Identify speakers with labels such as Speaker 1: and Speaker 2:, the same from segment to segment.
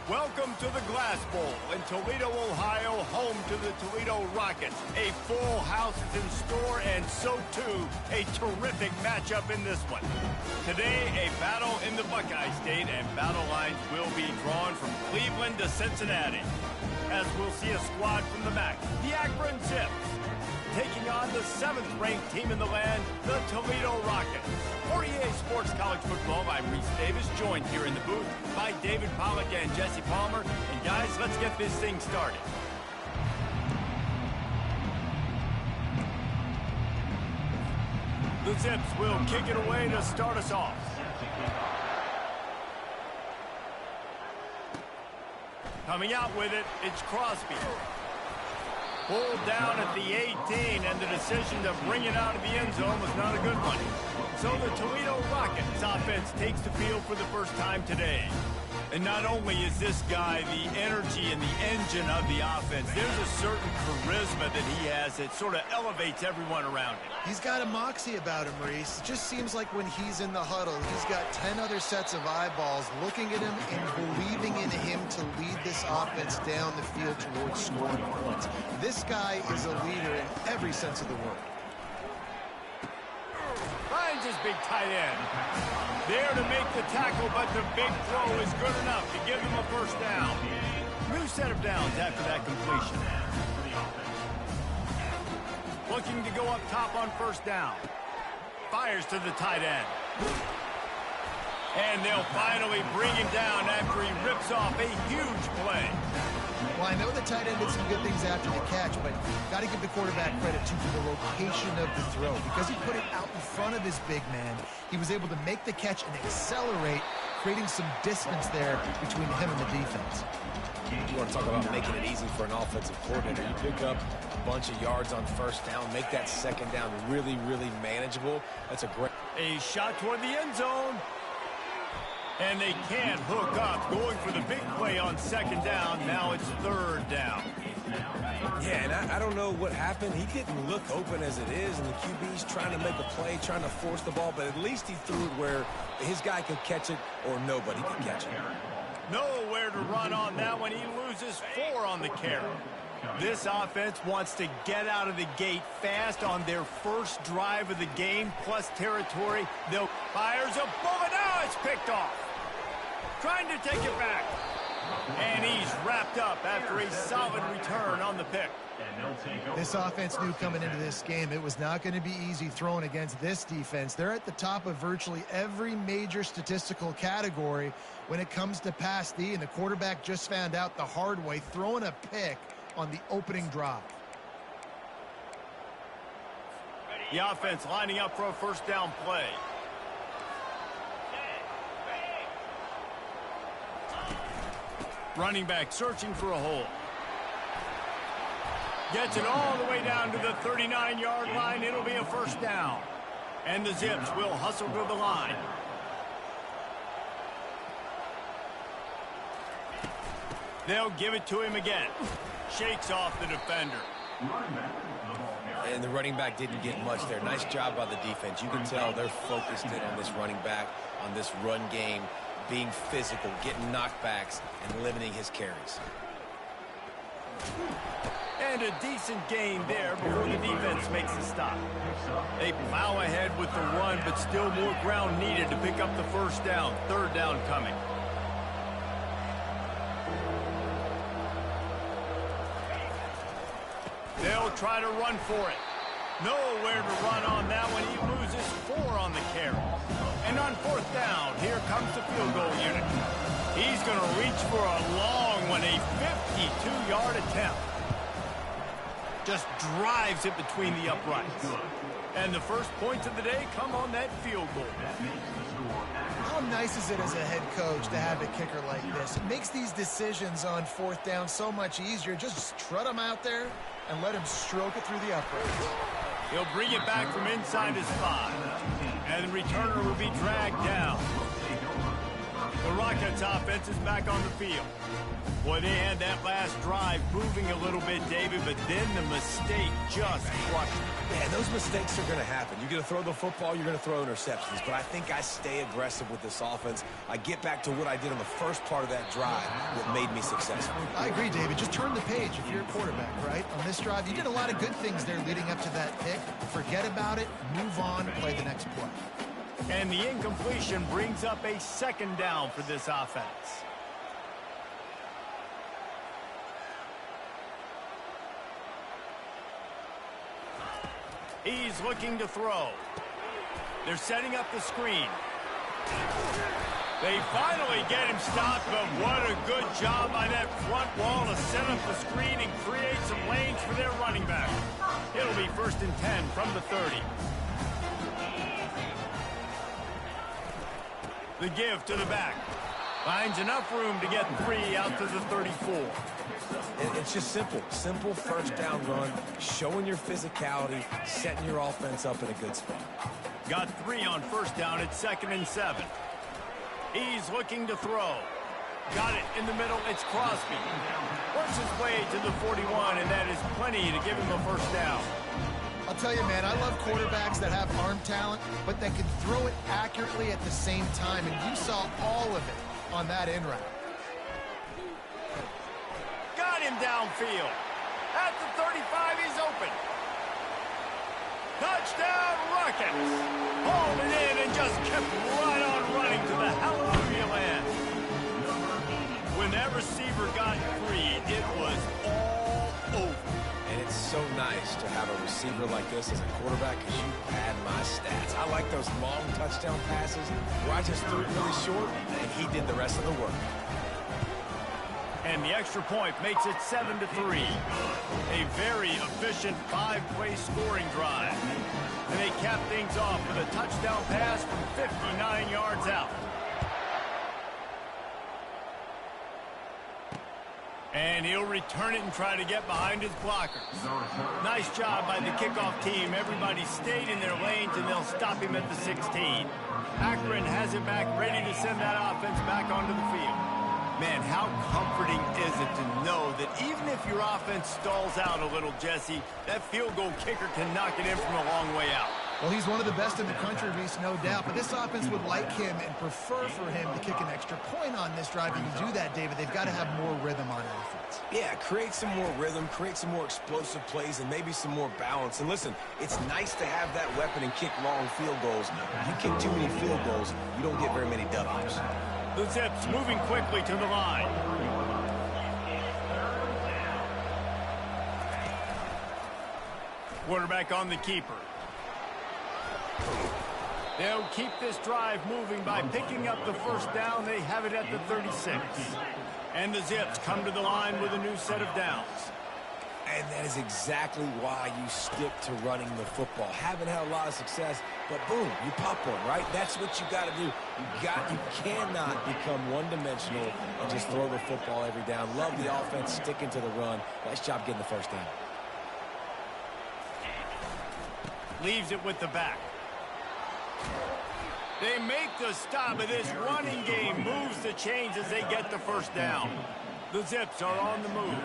Speaker 1: Welcome to the Glass Bowl in Toledo, Ohio, home to the Toledo Rockets. A full house is in store, and so too, a terrific matchup in this one. Today, a battle in the Buckeye State, and battle lines will be drawn from Cleveland to Cincinnati. As we'll see a squad from the MAC, the Akron Zips, taking on the 7th-ranked team in the land, the Toledo Rockets. For EA Sports College Football, I'm Reese Davis, joined here in the booth by David Pollack and Jesse Palmer. And guys, let's get this thing started. The Zips will kick it away to start us off. Coming out with it, it's Crosby. Pulled down at the 18, and the decision to bring it out of the end zone was not a good one. So the Toledo Rockets offense takes the field for the first time today. And not only is this guy the energy and the engine of the offense, there's a certain charisma that he has that sort of elevates everyone around him.
Speaker 2: He's got a moxie about him, Reese. It just seems like when he's in the huddle, he's got 10 other sets of eyeballs looking at him and believing in him to lead this offense down the field towards scoring points. This guy is a leader in every sense of the word.
Speaker 1: Finds his big tight end. There to make the tackle, but the big throw is good enough to give them a first down. New set of downs after that completion. Looking to go up top on first down. Fires to the tight end. And they'll finally bring him down after he rips off a huge play.
Speaker 2: Well, I know the tight end did some good things after the catch, but got to give the quarterback credit, too, for the location of the throw. Because he put it out in front of his big man, he was able to make the catch and accelerate, creating some distance there between him and the defense.
Speaker 3: You want to talk about making it easy for an offensive coordinator. You pick up a bunch of yards on first down, make that second down really, really manageable. That's a great...
Speaker 1: A shot toward the end zone. And they can't hook up, going for the big play on second down. Now it's third down.
Speaker 3: Yeah, and I don't know what happened. He didn't look open as it is, and the QB's trying to make a play, trying to force the ball, but at least he threw it where his guy could catch it or nobody could catch it.
Speaker 1: Nowhere to run on that one. He loses 4 on the carry. This offense wants to get out of the gate fast on their first drive of the game, plus territory. They'll fires a bullet. Now it's picked off. Trying to take it back. And he's wrapped up after a solid return on the pick.
Speaker 2: This offense knew coming into this game it was not going to be easy throwing against this defense. They're at the top of virtually every major statistical category when it comes to pass D, and the quarterback just found out the hard way, throwing a pick on the opening drive.
Speaker 1: The offense lining up for a first down play. Running back searching for a hole. Gets it all the way down to the 39-yard line. It'll be a first down. And the Zips will hustle to the line. They'll give it to him again. Shakes off the defender.
Speaker 3: And the running back didn't get much there. Nice job by the defense. You can tell they're focused in on this running back, on this run game, being physical, getting knockbacks, and limiting his carries.
Speaker 1: And a decent gain there before the defense makes a stop. They plow ahead with the run, but still more ground needed to pick up the first down. Third down coming. They'll try to run for it. Nowhere to run on that one. He loses 4 on the carry. And on fourth down, here comes the field goal unit. He's going to reach for a long one, a 52-yard attempt. Just drives it between the uprights. And the first points of the day come on that field goal.
Speaker 2: How nice is it as a head coach to have a kicker like this? It makes these decisions on fourth down so much easier. Just trot him out there and let him stroke it through the uprights.
Speaker 1: He'll bring it back from inside his 5. And the returner will be dragged down. The Rockets offense is back on the field. Boy, they had that last drive moving a little bit, David, but then the mistake just crushed them.
Speaker 3: Yeah, those mistakes are going to happen. You're going to throw the football, you're going to throw interceptions. But I think I stay aggressive with this offense. I get back to what I did on the first part of that drive that made me successful.
Speaker 2: I agree, David. Just turn the page if you're a quarterback, right? On this drive, you did a lot of good things there leading up to that pick. Forget about it, move on, play the next play.
Speaker 1: And the incompletion brings up a second down for this offense. He's looking to throw. They're setting up the screen. They finally get him stopped, but what a good job by that front wall to set up the screen and create some lanes for their running back. It'll be 1st and 10 from the 30. The give to the back. Finds enough room to get 3 out to the 34.
Speaker 3: It's just simple. Simple first down run, showing your physicality, setting your offense up in a good spot.
Speaker 1: Got 3 on 1st down at 2nd and 7. He's looking to throw. Got it in the middle. It's Crosby. Works his way to the 41, and that is plenty to give him a 1st down.
Speaker 2: I'll tell you, man, I love quarterbacks that have arm talent, but that can throw it accurately at the same time, and you saw all of it on that in route.
Speaker 1: Got him downfield. At the 35, he's open. Touchdown, Rockets. Hauled it in and just kept right on running to the hallelujah land. When that receiver got free, it was all over.
Speaker 3: And it's so nice to have a receiver like this as a quarterback because you pad my stats. I like those long touchdown passes where I just threw it really short and he did the rest of the work.
Speaker 1: And the extra point makes it 7-3. A very efficient 5-play scoring drive. And they cap things off with a touchdown pass from 59 yards out. And he'll return it and try to get behind his blockers. Nice job by the kickoff team. Everybody stayed in their lanes, and they'll stop him at the 16. Akron has it back, ready to send that offense back onto the field. Man, how comforting is it to know that even if your offense stalls out a little, Jesse, that field goal kicker can knock it in from a long way out.
Speaker 2: Well, he's one of the best in the country, Reese, no doubt. But this offense would like him and prefer for him to kick an extra point on this drive. And to do that, David, they've got to have more rhythm on offense.
Speaker 3: Yeah, create some more rhythm, create some more explosive plays, and maybe some more balance. And listen, it's nice to have that weapon and kick long field goals. If you kick too many field goals, you don't get very many W's.
Speaker 1: The Zips moving quickly to the line. Quarterback on the keeper. They'll keep this drive moving by picking up the 1st down. They have it at the 36. And the Zips come to the line with a new set of downs.
Speaker 3: And that is exactly why you stick to running the football. Haven't had a lot of success, but boom, you pop one, right? That's what you got to do. You cannot become one-dimensional and just throw the football every down. Love the offense sticking to the run. Nice job getting the 1st down.
Speaker 1: Leaves it with the back. They make the stop, but this running game moves the chains as they get the 1st down. The Zips are on the move.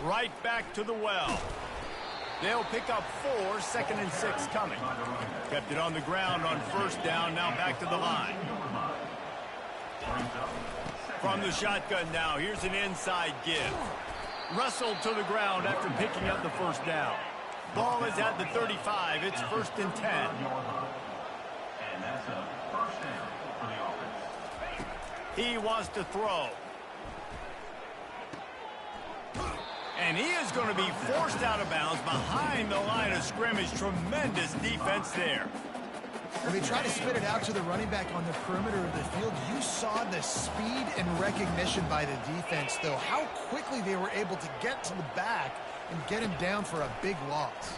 Speaker 1: Right back to the well. They'll pick up 4, 2nd and 6 coming. Kept it on the ground on 1st down, now back to the line. From the shotgun now, here's an inside give. Wrestled to the ground after picking up the 1st down. Ball is at the 35, it's 1st and 10.
Speaker 4: And that's a 1st down for the offense.
Speaker 1: He wants to throw. And he is going to be forced out of bounds behind the line of scrimmage. Tremendous defense there.
Speaker 2: When they try to spit it out to the running back on the perimeter of the field, you saw the speed and recognition by the defense, though. How quickly they were able to get to the back and get him down for a big loss.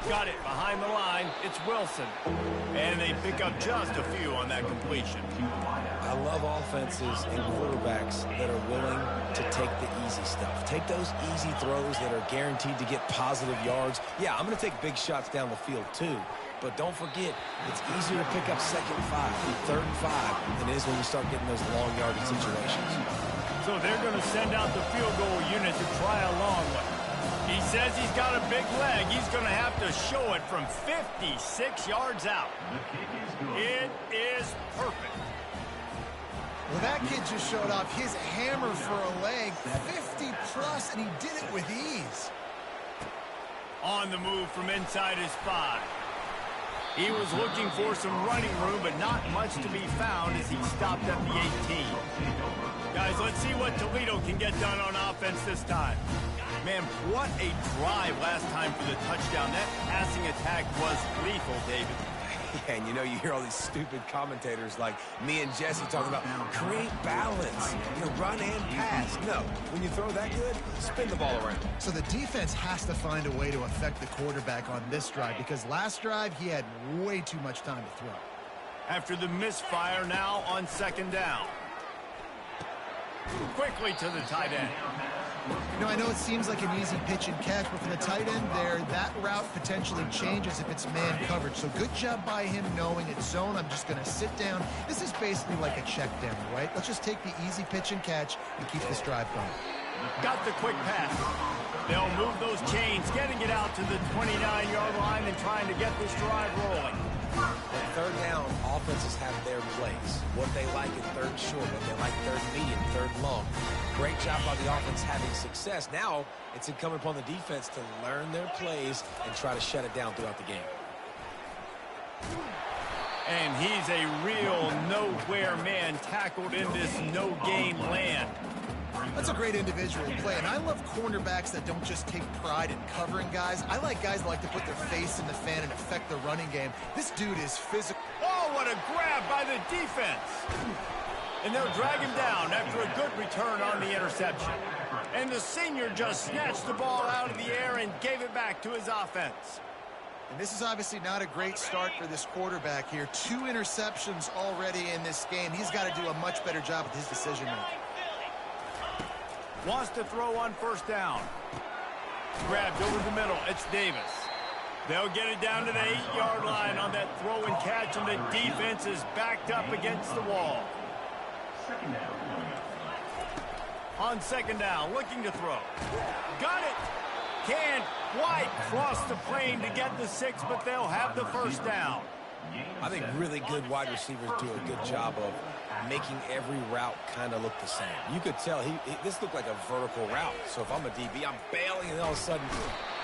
Speaker 1: Got it behind the line. It's Wilson. And they pick up just a few on that completion.
Speaker 3: I love offenses and quarterbacks that are willing to take the easy stuff. Take those easy throws that are guaranteed to get positive yards. Yeah, I'm going to take big shots down the field too. But don't forget, it's easier to pick up 2nd and 5 and 3rd and 5 than it is when you start getting those long yardage situations.
Speaker 1: So they're going to send out the field goal unit to try a long one. He says he's got a big leg. He's going to have to show it from 56 yards out. It is perfect.
Speaker 2: Well, that kid just showed off his hammer for a leg, 50+, and he did it with ease.
Speaker 1: On the move from inside his 5. He was looking for some running room, but not much to be found as he stopped at the 18. Guys, let's see what Toledo can get done on offense this time. Man, what a drive last time for the touchdown. That passing attack was lethal, David.
Speaker 3: Yeah, and you know, you hear all these stupid commentators like me and Jesse talking about create balance, run and pass. No, when you throw that good, spin the ball around.
Speaker 2: So the defense has to find a way to affect the quarterback on this drive because last drive he had way too much time to throw.
Speaker 1: After the misfire, now on 2nd down. Quickly to the tight end.
Speaker 2: I know it seems like an easy pitch and catch, but for the tight end there, that route potentially changes if it's man coverage. So good job by him knowing it's zone. I'm just going to sit down. This is basically like a check down, right? Let's just take the easy pitch and catch and keep this drive going.
Speaker 1: Got the quick pass. They'll move those chains, getting it out to the 29-yard line and trying to get this drive rolling.
Speaker 3: On 3rd down, offenses have their plays. What they like in 3rd short, what they like 3rd medium, 3rd long. Great job by the offense having success. Now it's incumbent upon the defense to learn their plays and try to shut it down throughout the game.
Speaker 1: And he's a real nowhere man tackled in this no-gain land.
Speaker 2: That's a great individual play, and I love cornerbacks that don't just take pride in covering guys. I like guys that like to put their face in the fan and affect the running game. This dude is physical.
Speaker 1: Oh, what a grab by the defense. And they'll drag him down after a good return on the interception. And the senior just snatched the ball out of the air and gave it back to his offense.
Speaker 2: And this is obviously not a great start for this quarterback here. 2 interceptions already in this game. He's got to do a much better job with his decision-making.
Speaker 1: Wants to throw on 1st down. Grabbed over the middle. It's Davis. They'll get it down to the 8-yard line on that throw and catch, and the defense is backed up against the wall. On 2nd down, looking to throw. Got it. Can't quite cross the plane to get the 6, but they'll have the 1st down.
Speaker 3: I think really good wide receivers do a good job of making every route kind of look the same. You could tell this looked like a vertical route. So if I'm a DB, I'm bailing, and all of a sudden...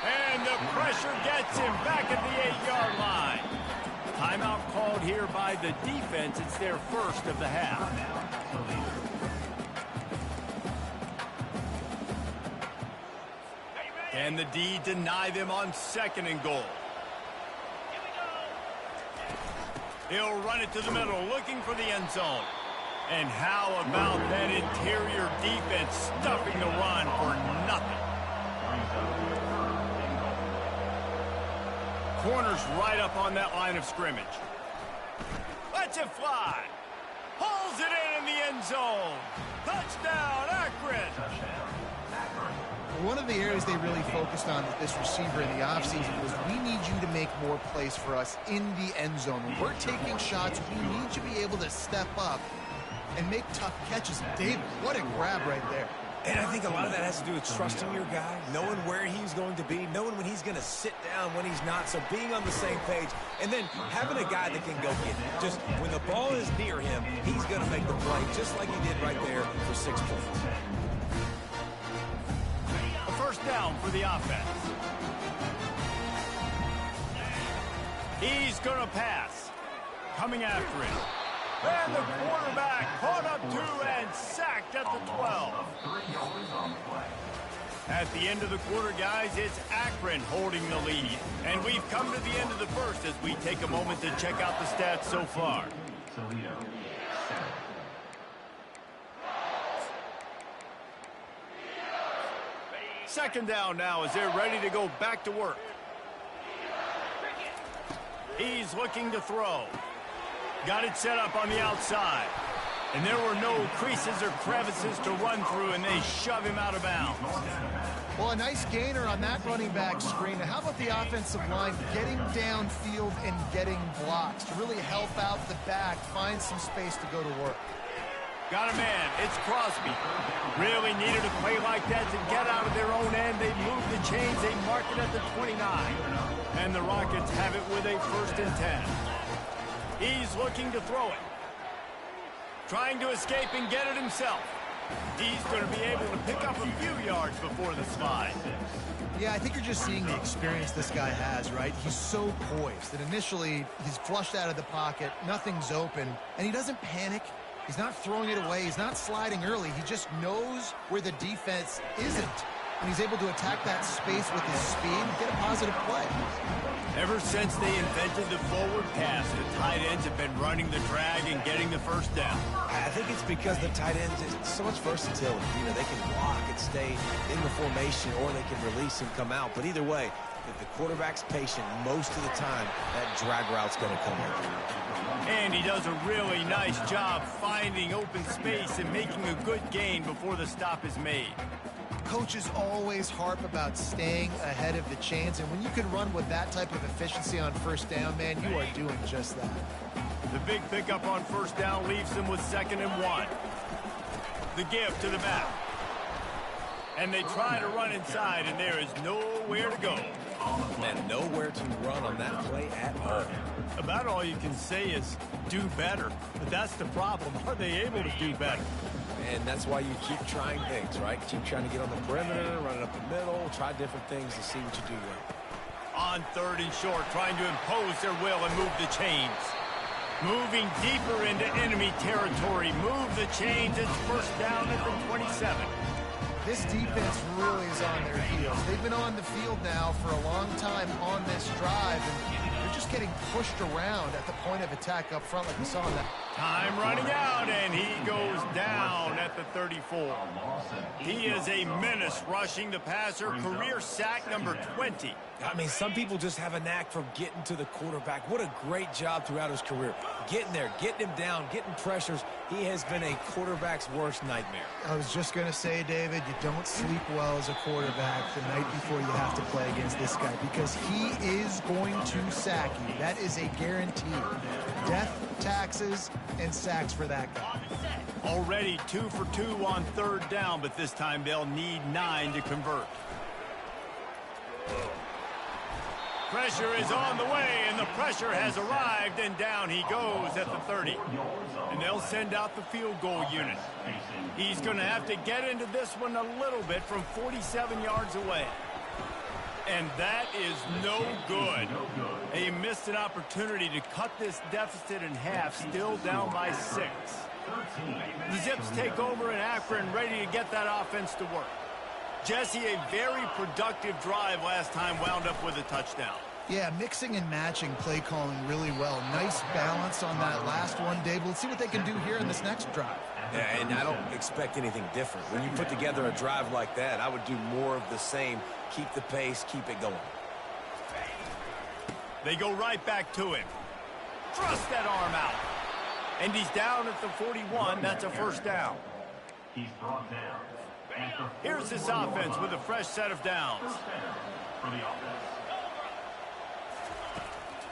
Speaker 1: And the pressure gets him back at the 8-yard line. Timeout called here by the defense. It's their 1st of the half. And the D deny them on 2nd and goal. He'll run it to the middle, looking for the end zone. And how about that interior defense stuffing the run for nothing? Corner's right up on that line of scrimmage. Lets it fly. Pulls it in the end zone. Touchdown, Akron.
Speaker 2: One of the areas they really focused on with this receiver in the offseason was we need you to make more plays for us in the end zone. When we're taking shots, we need you to be able to step up and make tough catches. David, what a grab right there.
Speaker 3: And I think a lot of that has to do with trusting your guy, knowing where he's going to be, knowing when he's going to sit down, when he's not, so being on the same page, and then having a guy that can go get it. Just when the ball is near him, he's going to make the play, just like he did right there for 6 points.
Speaker 1: A 1st down for the offense. He's going to pass. Coming after him. And the quarterback caught up to and sacked at the 12. At the end of the quarter, guys, it's Akron holding the lead. And we've come to the end of the 1st as we take a moment to check out the stats so far. Second down now as they're ready to go back to work. He's looking to throw. Got it set up on the outside. And there were no creases or crevices to run through, and they shove him out of bounds.
Speaker 2: Well, a nice gainer on that running back screen. Now, how about the offensive line getting downfield and getting blocks to really help out the back, find some space to go to work?
Speaker 1: Got a man. It's Crosby. Really needed a play like that to get out of their own end. They move the chains. They mark it at the 29. And the Rockets have it with a 1st and 10. He's looking to throw it. Trying to escape and get it himself. He's going to be able to pick up a few yards before the slide.
Speaker 2: Yeah, I think you're just seeing the experience this guy has, right? He's so poised. And initially, he's flushed out of the pocket. Nothing's open. And he doesn't panic. He's not throwing it away. He's not sliding early. He just knows where the defense isn't. And he's able to attack that space with his speed and get a positive play.
Speaker 1: Ever since they invented the forward pass, the tight ends have been running the drag and getting the first down.
Speaker 3: I think it's because the tight ends is so much versatility. You know, they can block and stay in the formation, or they can release and come out. But either way, if the quarterback's patient, most of the time, that drag route's going to come in.
Speaker 1: And he does a really nice job finding open space and making a good gain before the stop is made.
Speaker 2: Coaches always harp about staying ahead of the chains, and when you can run with that type of efficiency on 1st down, man, you are doing just that.
Speaker 1: The big pickup on 1st down leaves them with 2nd and 1. The give to the back. And they try to run inside, and there is nowhere to go.
Speaker 3: And nowhere to run on that play at all.
Speaker 1: About all you can say is do better. But that's the problem. Are they able to do better?
Speaker 3: And that's why you keep trying things, right? Keep trying to get on the perimeter, run it up the middle, try different things to see what you do well.
Speaker 1: On 3rd and short, trying to impose their will and move the chains. Moving deeper into enemy territory. Move the chains. It's 1st down at the 27.
Speaker 2: This defense really is on their heels. They've been on the field now for a long time on this drive, and they're just getting pushed around at the point of attack up front like we saw in that.
Speaker 1: Time running out, and he goes down at the 34. He is a menace rushing the passer. Career sack number 20.
Speaker 3: I mean, some people just have a knack for getting to the quarterback. What a great job throughout his career. Getting there, getting him down, getting pressures. He has been a quarterback's worst nightmare.
Speaker 2: I was just going to say, David, you don't sleep well as a quarterback the night before you have to play against this guy, because he is going to sack you. That is a guarantee. Death, taxes, and sacks for that guy.
Speaker 1: Already 2 for 2 on 3rd down, but this time they'll need 9 to convert. Pressure is on the way, and the pressure has arrived, and down he goes at the 30. And they'll send out the field goal unit. He's going to have to get into this one a little bit from 47 yards away. And that is no good. They missed an opportunity to cut this deficit in half, still down by 6. The Zips take over in Akron, ready to get that offense to work. Jesse, a very productive drive last time, wound up with a touchdown.
Speaker 2: Yeah, mixing and matching play calling really well. Nice balance on that last one, Dave. Let's see what they can do here in this next drive.
Speaker 3: Yeah, and I don't expect anything different. When you put together a drive like that, I would do more of the same. Keep the pace, keep it going.
Speaker 1: They go right back to him. Thrust that arm out. And he's down at the 41. That's a 1st down.
Speaker 4: He's brought down.
Speaker 1: Here's this offense with a fresh set of downs.
Speaker 4: For the offense.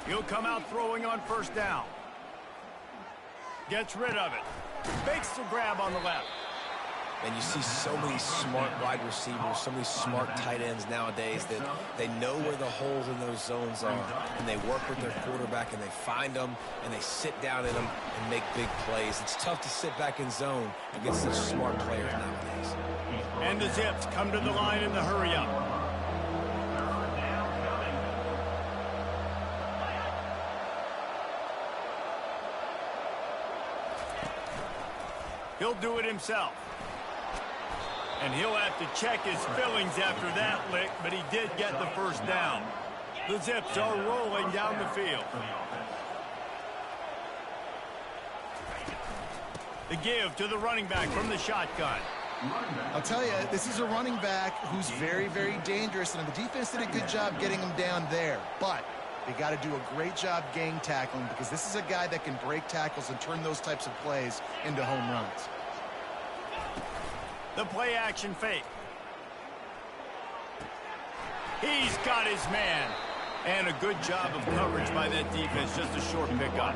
Speaker 1: He'll come out throwing on 1st down. Gets rid of it. Fakes the grab on the left.
Speaker 3: And you see so many smart wide receivers, so many smart tight ends nowadays that they know where the holes in those zones are, and they work with their quarterback, and they find them, and they sit down in them and make big plays. It's tough to sit back in zone against such smart players nowadays.
Speaker 1: And the Zips come to the line in the hurry-up. He'll do it himself. And he'll have to check his fillings after that lick, but he did get the 1st down. The Zips are rolling down the field. The give to the running back from the shotgun.
Speaker 2: I'll tell you, this is a running back who's very, very dangerous, and the defense did a good job getting him down there. But They got to do a great job gang tackling because this is a guy that can break tackles and turn those types of plays into home runs.
Speaker 1: The play action fake. He's got his man. And a good job of coverage by that defense, just a short pickup.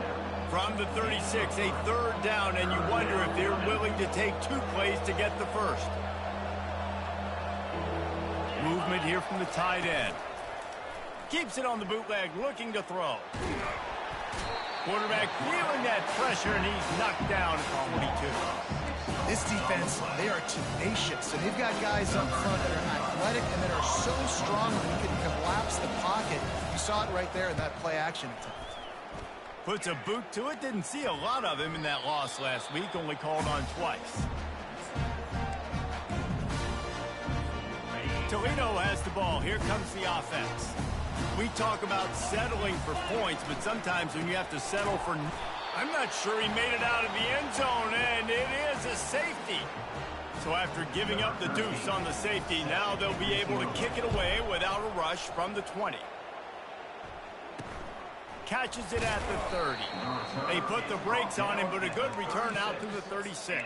Speaker 1: From the 36, a third down, and you wonder if they're willing to take 2 plays to get the first. Movement here from the tight end. Keeps it on the bootleg, looking to throw. Quarterback feeling that pressure, and he's knocked down at 42.
Speaker 2: This defense, they are tenacious, and they've got guys up front that are athletic and that are so strong that you can collapse the pocket. You saw it right there in that play action attempt.
Speaker 1: Puts a boot to it. Didn't see a lot of him in that loss last week, only called on twice. Toledo has the ball. Here comes the offense. We talk about settling for points, but sometimes when you have to settle for... I'm not sure he made it out of the end zone, and it is a safety. So after giving up the deuce on the safety, now they'll be able to kick it away without a rush from the 20. Catches it at the 30. They put the brakes on him, but a good return out to the 36.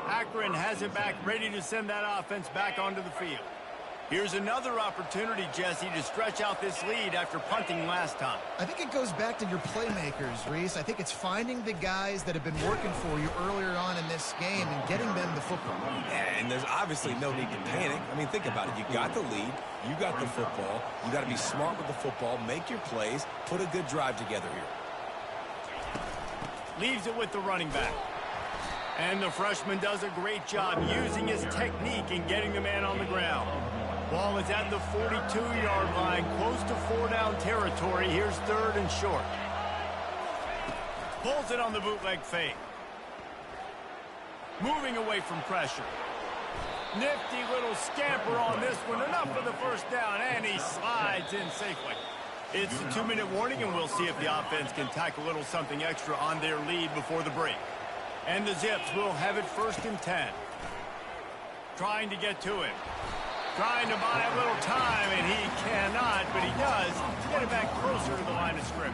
Speaker 1: Akron has it back, ready to send that offense back onto the field. Here's another opportunity, Jesse, to stretch out this lead after punting last time.
Speaker 2: I think it goes back to your playmakers, Reese. I think it's finding the guys that have been working for you earlier on in this game and getting them the football.
Speaker 3: Yeah, and there's obviously no need to panic. I mean, think about it. You got the lead. You got the football. You got to be smart with the football, make your plays, put a good drive together here.
Speaker 1: Leaves it with the running back. And the freshman does a great job using his technique and getting the man on the ground. Ball is at the 42-yard line, close to 4-down territory. Here's 3rd and short. Pulls it on the bootleg fake. Moving away from pressure. Nifty little scamper on this one. Enough for the first down, and he slides in safely. It's a 2-minute warning, and we'll see if the offense can tack a little something extra on their lead before the break. And the Zips will have it 1st and 10. Trying to get to him. Trying to buy a little time, and he cannot, but he does get it back closer to the line of scrimmage.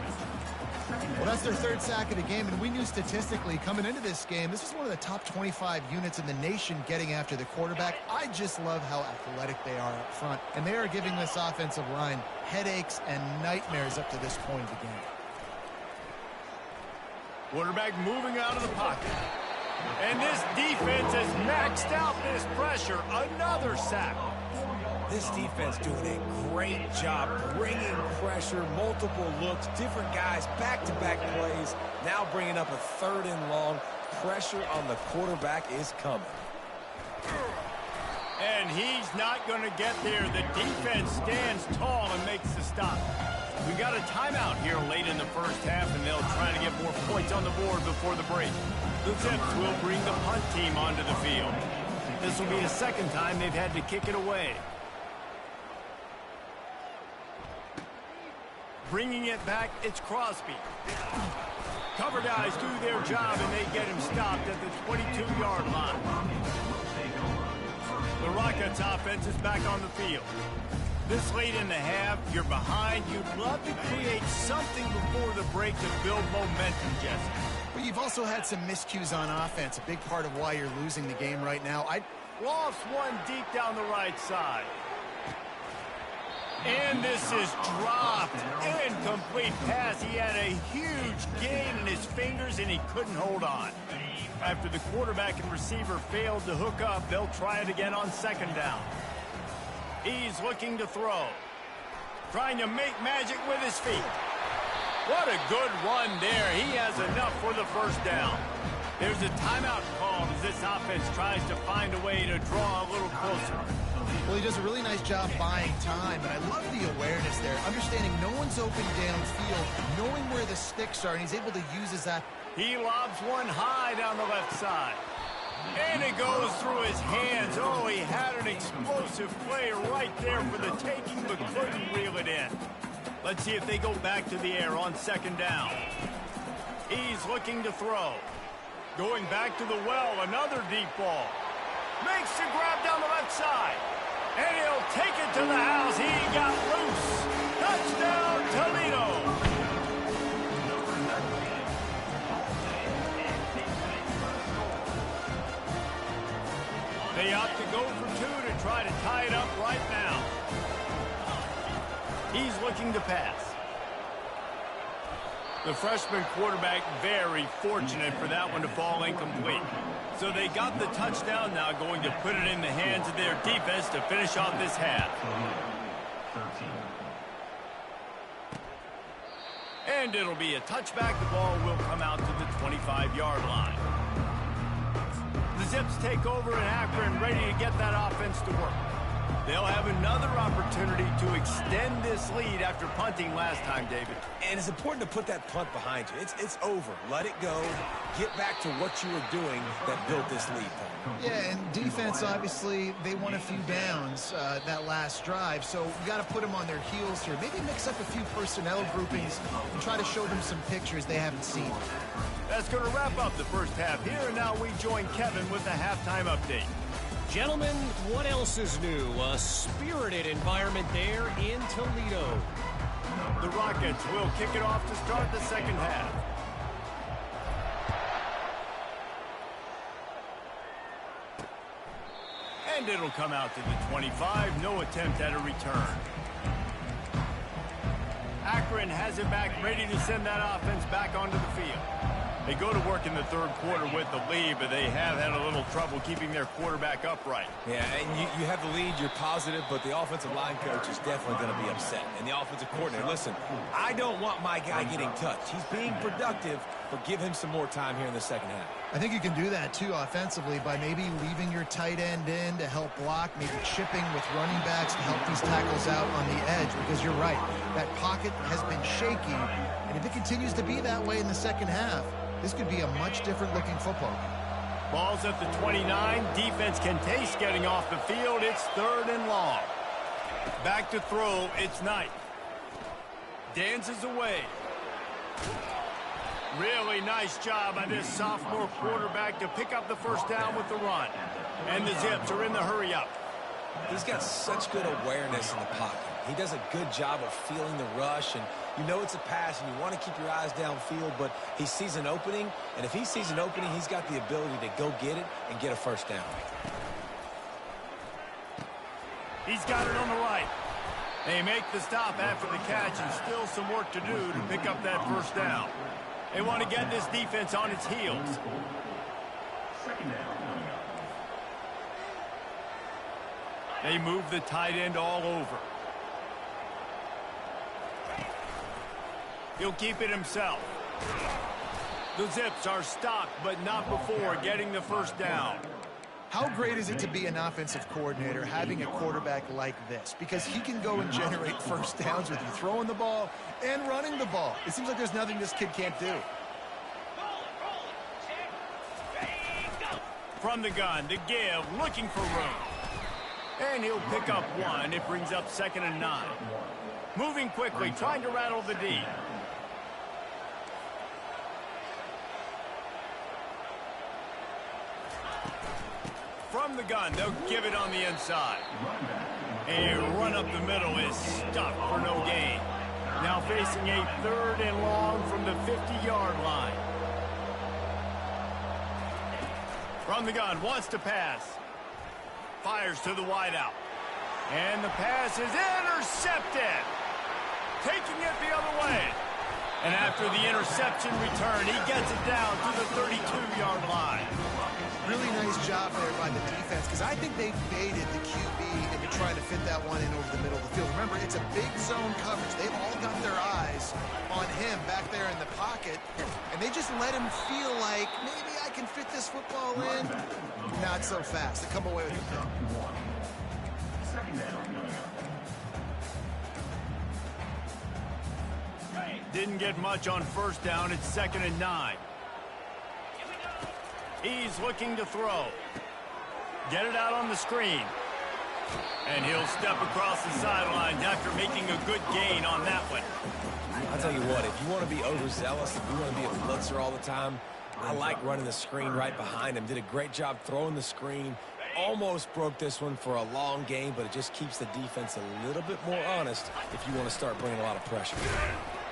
Speaker 2: Well, that's their 3rd sack of the game, and we knew statistically coming into this game, this is one of the top 25 units in the nation getting after the quarterback. I just love how athletic they are up front, and they are giving this offensive line headaches and nightmares up to this point of the game.
Speaker 1: Quarterback moving out of the pocket. And this defense has maxed out this pressure. Another sack.
Speaker 3: This defense doing a great job bringing pressure, multiple looks, different guys, back-to-back plays. Now bringing up a 3rd and long. Pressure on the quarterback is coming.
Speaker 1: And he's not going to get there. The defense stands tall and makes the stop. We got a timeout here late in the first half, and they'll try to get more points on the board before the break. The Zips will bring the punt team onto the field. This will be the 2nd time they've had to kick it away. Bringing it back, it's Crosby. Cover guys do their job, and they get him stopped at the 22-yard line. The Rockets offense is back on the field. This late in the half, you're behind. You'd love to create something before the break to build momentum, Jesse.
Speaker 2: But you've also had some miscues on offense, a big part of why you're losing the game right now.
Speaker 1: Lost one deep down the right side. And this is dropped. Incomplete pass. He had a huge gain in his fingers, and he couldn't hold on. After the quarterback and receiver failed to hook up, they'll try it again on 2nd down. He's looking to throw. Trying to make magic with his feet. What a good run there. He has enough for the 1st down. There's a timeout called as this offense tries to find a way to draw a little closer.
Speaker 2: Well, he does a really nice job buying time, and I love the awareness there. Understanding no one's open downfield, knowing where the sticks are, and he's able to use that.
Speaker 1: He lobs one high down the left side. And it goes through his hands. Oh, he had an explosive play right there for the taking, but couldn't reel it in. Let's see if they go back to the air on 2nd down. He's looking to throw. Going back to the well, another deep ball. Makes the grab down the left side. And he'll take it to the house. He got loose. Touchdown, Toledo. They opt to go for two to try to tie it up right now. He's looking to pass. The freshman quarterback very fortunate for that one to fall incomplete. So they got the touchdown, now going to put it in the hands of their defense to finish off this half. And it'll be a touchback. The ball will come out to the 25-yard line. The Zips take over in Akron, ready to get that offense to work. They'll have another opportunity to extend this lead after punting last time, David.
Speaker 3: And it's important to put that punt behind you. It's over. Let it go. Get back to what you were doing that built this lead.
Speaker 2: Yeah, and defense, obviously, they won a few downs that last drive, so you got to put them on their heels here. Maybe mix up a few personnel groupings and try to show them some pictures they haven't seen.
Speaker 1: That's going to wrap up the first half here, and now we join Kevin with the halftime update.
Speaker 5: Gentlemen, what else is new? A spirited environment there in Toledo.
Speaker 1: The Rockets will kick it off to start the second half. And it'll come out to the 25. No attempt at a return. Akron has it back, ready to send that offense back onto the field. They go to work in the third quarter with the lead, but they have had a little trouble keeping their quarterback upright.
Speaker 3: Yeah, and you have the lead, you're positive, but the offensive line coach is definitely going to be upset. And the offensive coordinator, listen, I don't want my guy getting touched. He's being productive, but give him some more time here in the second half.
Speaker 2: I think you can do that, too, offensively, by maybe leaving your tight end in to help block, maybe chipping with running backs to help these tackles out on the edge, because you're right, that pocket has been shaky, and if it continues to be that way in the second half, this could be a much different looking football game.
Speaker 1: Ball's at the 29. Defense can taste getting off the field. It's third and long. Back to throw. It's Knight. Dances away. Really nice job by this sophomore quarterback to pick up the first down with the run. And the Zips are in the hurry-up.
Speaker 3: He's got such good awareness in the pocket. He does a good job of feeling the rush, and you know it's a pass, and you want to keep your eyes downfield, but he sees an opening, and if he sees an opening, he's got the ability to go get it and get a first down.
Speaker 1: He's got it on the right. They make the stop after the catch, and still some work to do to pick up that first down. They want to get this defense on its heels.
Speaker 4: Second down.
Speaker 1: They move the tight end all over. He'll keep it himself. The Zips are stopped, but not before getting the first down.
Speaker 2: How great is it to be an offensive coordinator having a quarterback like this? Because he can go and generate first downs with you throwing the ball and running the ball. It seems like there's nothing this kid can't do.
Speaker 1: From the gun, the give, looking for room. And he'll pick up one. It brings up 2nd and 9. Moving quickly, trying to rattle the D. From the gun, they'll give it on the inside. A run up the middle is stuck for no gain. Now facing a 3rd and long from the 50-yard line. From the gun, wants to pass. Fires to the wideout. And the pass is intercepted. Taking it the other way. And after the interception return, he gets it down to the 32-yard line.
Speaker 2: Really nice job there by the defense, because I think they baited the QB into trying to fit that one in over the middle of the field. Remember, it's a big zone coverage. They all got their eyes on him back there in the pocket, and they just let him feel like, maybe I can fit this football in. Not so fast. They come away with the pick.
Speaker 4: Second down.
Speaker 1: Didn't get much on first down. It's 2nd and 9. He's looking to throw. Get it out on the screen. And he'll step across the sidelines after making a good gain on that one.
Speaker 3: I'll tell you what, if you want to be overzealous, if you want to be a blitzer all the time, I like running the screen right behind him. Did a great job throwing the screen, almost broke this one for a long game, but it just keeps the defense a little bit more honest if you want to start bringing a lot of pressure.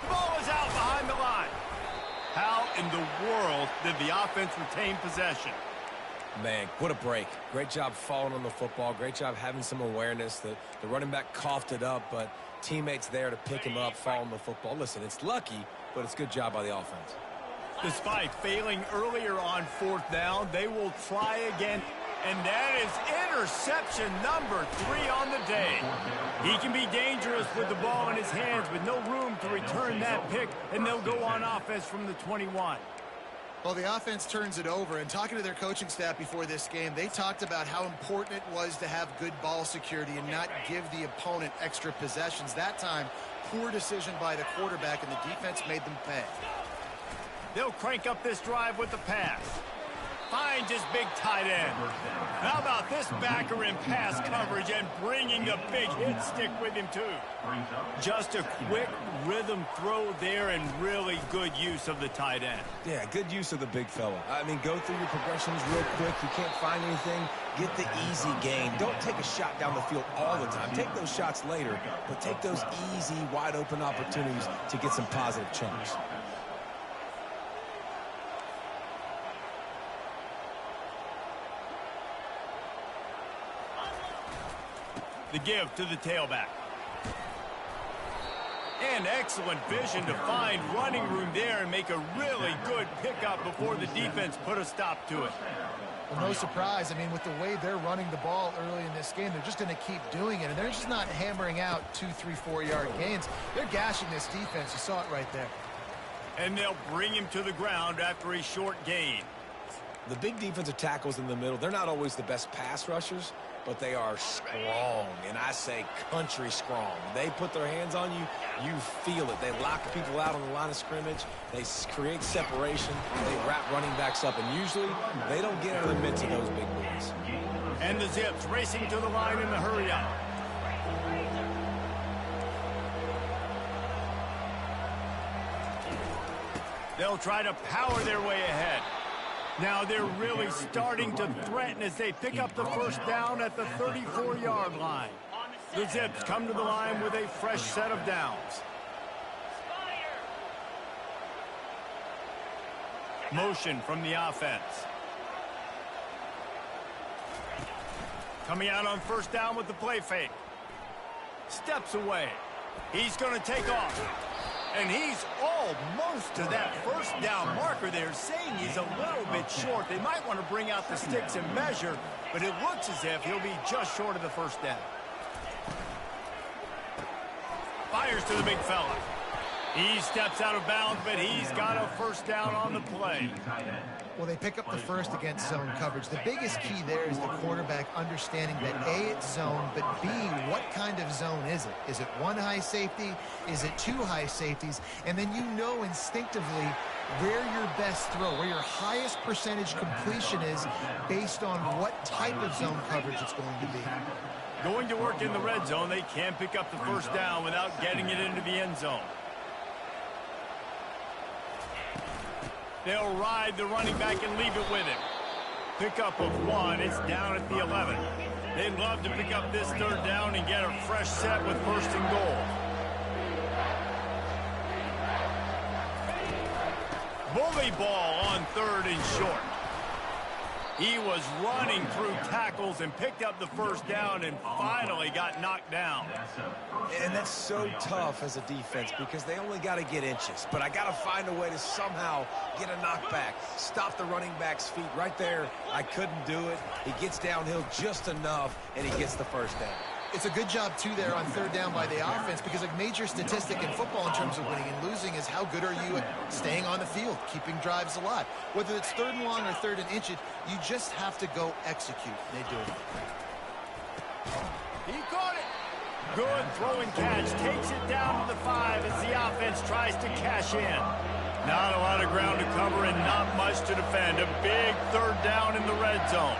Speaker 1: Ball is out behind the line. How in the world did the offense retain possession?
Speaker 3: Man, what a break. Great job falling on the football. Great job having some awareness. The running back coughed it up, but teammates there to pick him up, fall on the football. Listen, it's lucky, but it's a good job by the offense.
Speaker 1: Despite failing earlier on 4th down, they will try again. And that is interception number 3 on the day. He can be dangerous with the ball in his hands with no room to return that pick, and they'll go on offense from the 21.
Speaker 2: Well, the offense turns it over, and talking to their coaching staff before this game, they talked about how important it was to have good ball security and not give the opponent extra possessions. That time, poor decision by the quarterback, and the defense made them pay.
Speaker 1: They'll crank up this drive with the pass. Finds his big tight end. How about this backer in pass coverage and bringing the big hit stick with him, too? Just a quick rhythm throw there and really good use of the tight end.
Speaker 3: Yeah, good use of the big fella. I mean, go through your progressions real quick. You can't find anything, get the easy gain. Don't take a shot down the field all the time. Take those shots later, but take those easy, wide-open opportunities to get some positive chunks.
Speaker 1: The give to the tailback. And excellent vision to find running room there and make a really good pickup before the defense put a stop to it.
Speaker 2: Well, no surprise. I mean, with the way they're running the ball early in this game, they're just going to keep doing it. And they're just not hammering out 2, 3, 4-yard gains. They're gashing this defense. You saw it right there.
Speaker 1: And they'll bring him to the ground after a short gain.
Speaker 3: The big defensive tackles in the middle, they're not always the best pass rushers, but they are strong, and I say country strong. They put their hands on you, you feel it. They lock people out on the line of scrimmage. They create separation. They wrap running backs up, and usually they don't get out of the midst of those big boys.
Speaker 1: And the Zips racing to the line in the hurry-up. They'll try to power their way ahead. Now they're really starting to threaten as they pick up the first down at the 34-yard line. The Zips come to the line with a fresh set of downs. Motion from the offense. Coming out on first down with the play fake. Steps away. He's going to take off. And he's almost to that first down marker there, saying he's a little bit short. They might want to bring out the sticks and measure, but it looks as if he'll be just short of the first down. Fires to the big fella. He steps out of bounds, but he's got a first down on the play.
Speaker 2: Well, they pick up the first against zone coverage. The biggest key there is the quarterback understanding that A, it's zone, but B, what kind of zone is it? Is it one high safety? Is it two high safeties? And then you know instinctively where your best throw, where your highest percentage completion is based on what type of zone coverage it's going to be.
Speaker 1: Going to work in the red zone, they can pick up the first down without getting it into the end zone. They'll ride the running back and leave it with him. Pickup of 1. It's down at the 11. They'd love to pick up this third down and get a fresh set with first and goal. Bully ball on third and short. He was running through tackles and picked up the first down and finally got knocked down.
Speaker 3: And that's so tough as a defense because they only got to get inches. But I got to find a way to somehow get a knockback, stop the running back's feet right there. I couldn't do it. He gets downhill just enough, and he gets the first down.
Speaker 2: It's a good job, too, there on third down by the offense because a major statistic in football in terms of winning and losing is how good are you at staying on the field, keeping drives alive. Whether it's third and long or third and inches, you just have to go execute. They do it.
Speaker 1: He caught it. Good throw and catch. Takes it down to the 5 as the offense tries to cash in. Not a lot of ground to cover and not much to defend. A big third down in the red zone.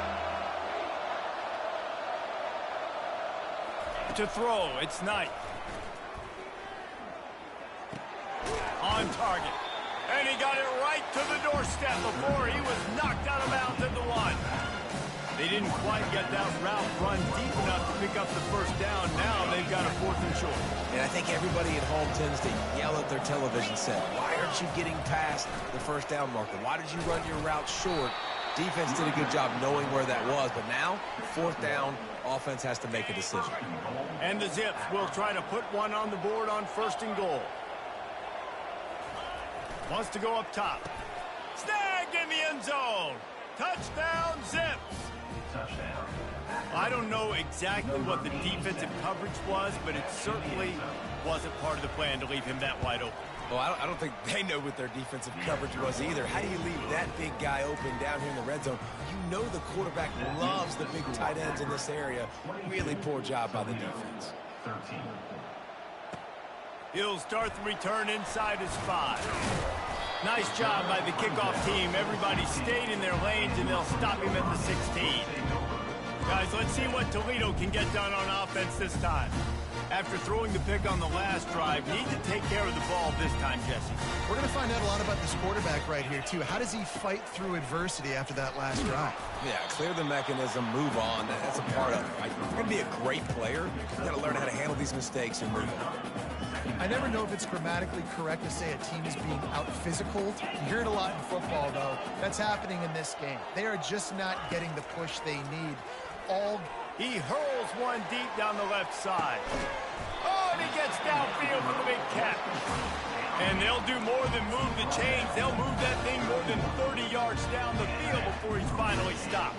Speaker 1: To throw, it's Knight. On target. And he got it right to the doorstep before he was knocked out of bounds at the 1. They didn't quite get that route run deep enough to pick up the first down. Now they've got a 4th and short.
Speaker 3: And I think everybody at home tends to yell at their television set, why aren't you getting past the first down marker? Why did you run your route short? Defense did a good job knowing where that was, but now, 4th down, offense has to make a decision.
Speaker 1: And the Zips will try to put one on the board on 1st and goal. Wants to go up top. Snagged in the end zone. Touchdown, Zips.
Speaker 4: Touchdown.
Speaker 1: I don't know exactly what the defensive coverage was, but it certainly wasn't part of the plan to leave him that wide open.
Speaker 3: Well, I don't think they know what their defensive coverage was either. How do you leave that big guy open down here in the red zone? You know the quarterback loves the big tight ends in this area. Really poor job by the defense.
Speaker 4: 13.
Speaker 1: He'll start the return inside his 5. Nice job by the kickoff team. Everybody stayed in their lanes, and they'll stop him at the 16. Guys, let's see what Toledo can get done on offense this time. After throwing the pick on the last drive, need to take care of the ball this time, Jesse.
Speaker 2: We're going to find out a lot about this quarterback right here, too. How does he fight through adversity after that last drive?
Speaker 3: Yeah, clear the mechanism, move on. That's a part of it, right? If you're going to be a great player, you've got to learn how to handle these mistakes and move on.
Speaker 2: I never know if it's grammatically correct to say a team is being out-physical. You hear it a lot in football, though. That's happening in this game. They are just not getting the push they need.
Speaker 1: He hurls one deep down the left side. Oh, and he gets downfield for the big catch. And they'll do more than move the chains. They'll move that thing more than 30 yards down the field before he's finally stopped.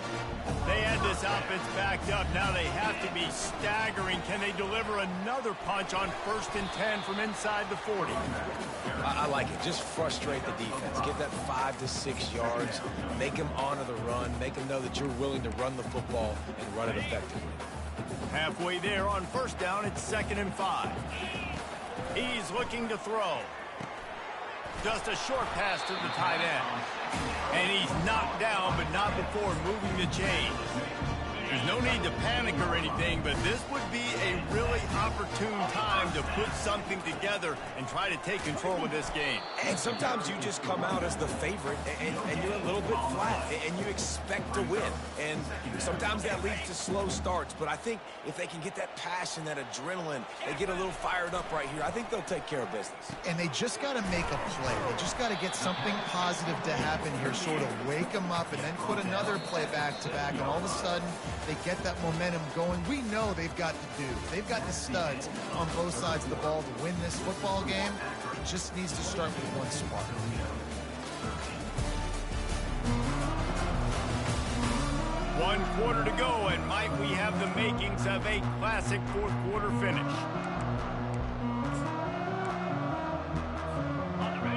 Speaker 1: They had this offense backed up. Now they have to be staggering. Can they deliver another punch on 1st and 10 from inside the 40?
Speaker 3: I like it. Just frustrate the defense. Give that 5 to 6 yards. Make them honor the run. Make them know that you're willing to run the football and run it effectively.
Speaker 1: Halfway there on 1st down, it's 2nd and 5. He's looking to throw. Just a short pass to the tight end. And he's knocked down, but not before moving the chains. There's no need to panic or anything, but this would be a really opportune time to put something together and try to take control of this game.
Speaker 3: And sometimes you just come out as the favorite, and you're a little bit flat, and you expect to win. And sometimes that leads to slow starts, but I think if they can get that passion, that adrenaline, they get a little fired up right here, I think they'll take care of business.
Speaker 2: And they just got to make a play. They just got to get something positive to happen here, sort of wake them up, and then put another play back-to-back, and all of a sudden, they get that momentum going. We know they've got they've got the studs on both sides of the ball to win this football game. It just needs to start with one spark.
Speaker 1: One quarter to go, and might we have the makings of a classic 4th quarter finish.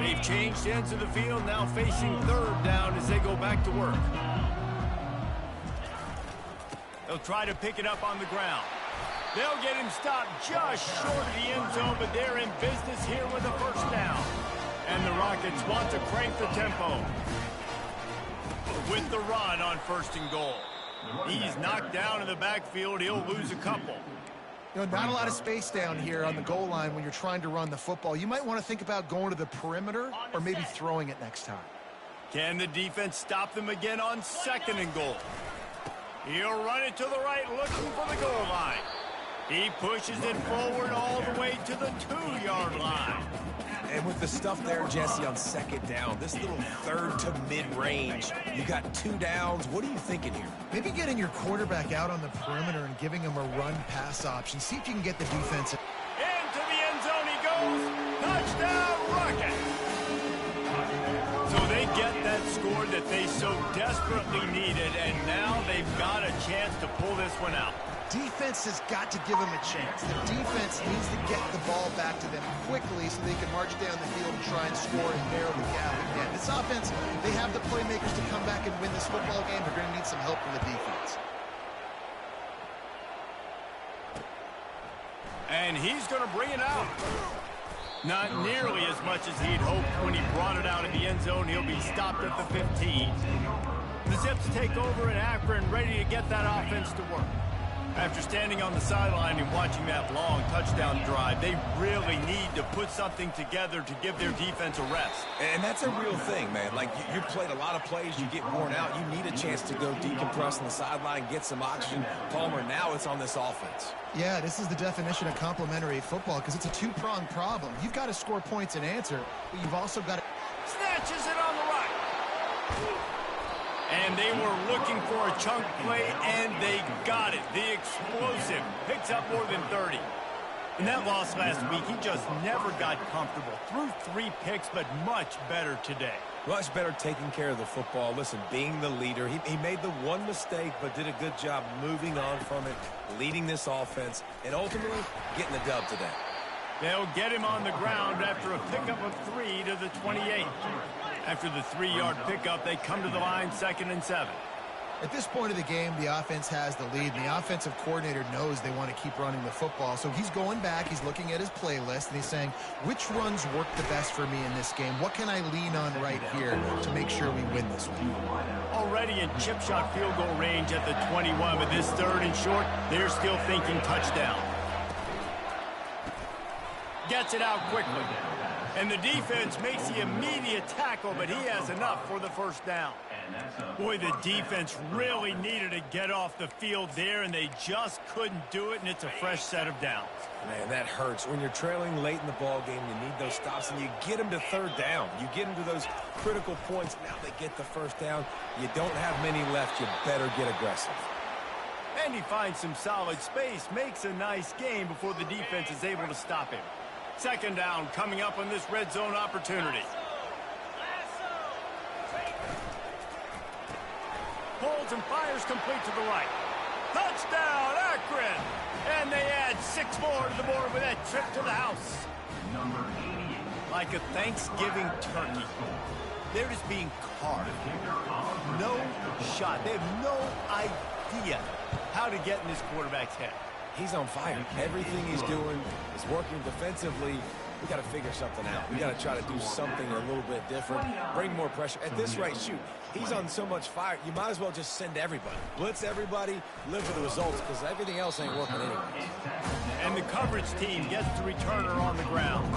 Speaker 1: They've changed ends of the field, now facing 3rd down as they go back to work. They'll try to pick it up on the ground. They'll get him stopped just short of the end zone, but they're in business here with a 1st down. And the Rockets want to crank the tempo with the run on 1st and goal. He's knocked down in the backfield. He'll lose a couple.
Speaker 2: You know, not a lot of space down here on the goal line when you're trying to run the football. You might want to think about going to the perimeter or maybe throwing it next time.
Speaker 1: Can the defense stop them again on 2nd and goal? He'll run it to the right, looking for the goal line. He pushes it forward all the way to the 2-yard line.
Speaker 3: And with the stuff there, Jesse, on 2nd down, this little 3rd to mid-range, you got 2 downs. What are you thinking here?
Speaker 2: Maybe getting your quarterback out on the perimeter and giving him a run-pass option. See if you can get the defense.
Speaker 1: Into the end zone he goes. Touchdown, Rockets. So they get that score that they so desperately needed, and now they've got a chance to pull this one out.
Speaker 2: Defense has got to give them a chance. The defense needs to get the ball back to them quickly so they can march down the field and try and score and narrow the gap again. This offense, they have the playmakers to come back and win this football game. They're going to need some help from the defense.
Speaker 1: And he's going to bring it out. Not nearly as much as he'd hoped when he brought it out in the end zone. He'll be stopped at the 15. The Zips take over in Akron, ready to get that offense to work. After standing on the sideline and watching that long touchdown drive, they really need to put something together to give their defense a rest.
Speaker 3: And that's a real thing, man. Like, you played a lot of plays, you get worn out. You need a chance to go decompress on the sideline, get some oxygen. Palmer, now it's on this offense.
Speaker 2: Yeah, this is the definition of complementary football because it's a two-pronged problem. You've got to score points and answer, but you've also got to...
Speaker 1: Snatches it on the right. And they were looking for a chunk play, and they got it. The explosive picks up more than 30. In that loss last week, he just never got comfortable. Threw 3 picks, but much better today.
Speaker 3: Much better taking care of the football. Listen, being the leader, he made the one mistake, but did a good job moving on from it, leading this offense, and ultimately getting the dub today.
Speaker 1: They'll get him on the ground after a pickup of 3 to the 28. After the 3-yard pickup, they come to the line 2nd and 7.
Speaker 2: At this point of the game, the offense has the lead, and the offensive coordinator knows they want to keep running the football. So he's going back, he's looking at his playlist, and he's saying, which runs work the best for me in this game? What can I lean on right here to make sure we win this one?
Speaker 1: Already in chip shot field goal range at the 21, but this 3rd and short, they're still thinking touchdown. Gets it out quickly. And the defense makes the immediate tackle, but he has enough for the 1st down. Boy, the defense really needed to get off the field there, and they just couldn't do it, and it's a fresh set of downs.
Speaker 3: Man, that hurts. When you're trailing late in the ball game, you need those stops, and you get them to 3rd down. You get them to those critical points. Now they get the 1st down. You don't have many left. You better get aggressive.
Speaker 1: And he finds some solid space, makes a nice gain before the defense is able to stop him. 2nd down coming up on this red zone opportunity. Pulls and fires complete to the right. Touchdown, Akron! And they add 6 more to the board with that trip to the house.
Speaker 4: Number 88.
Speaker 1: Like a Thanksgiving turkey. They're just being carved. No shot. They have no idea how to get in this quarterback's head.
Speaker 3: He's on fire. Everything he's doing is working defensively. We got to figure something out. We got to try to do something a little bit different. Bring more pressure. At this rate, shoot, he's on so much fire, you might as well just send everybody. Blitz everybody, live for the results, because everything else ain't working anyway.
Speaker 1: And the coverage team gets the returner on the ground.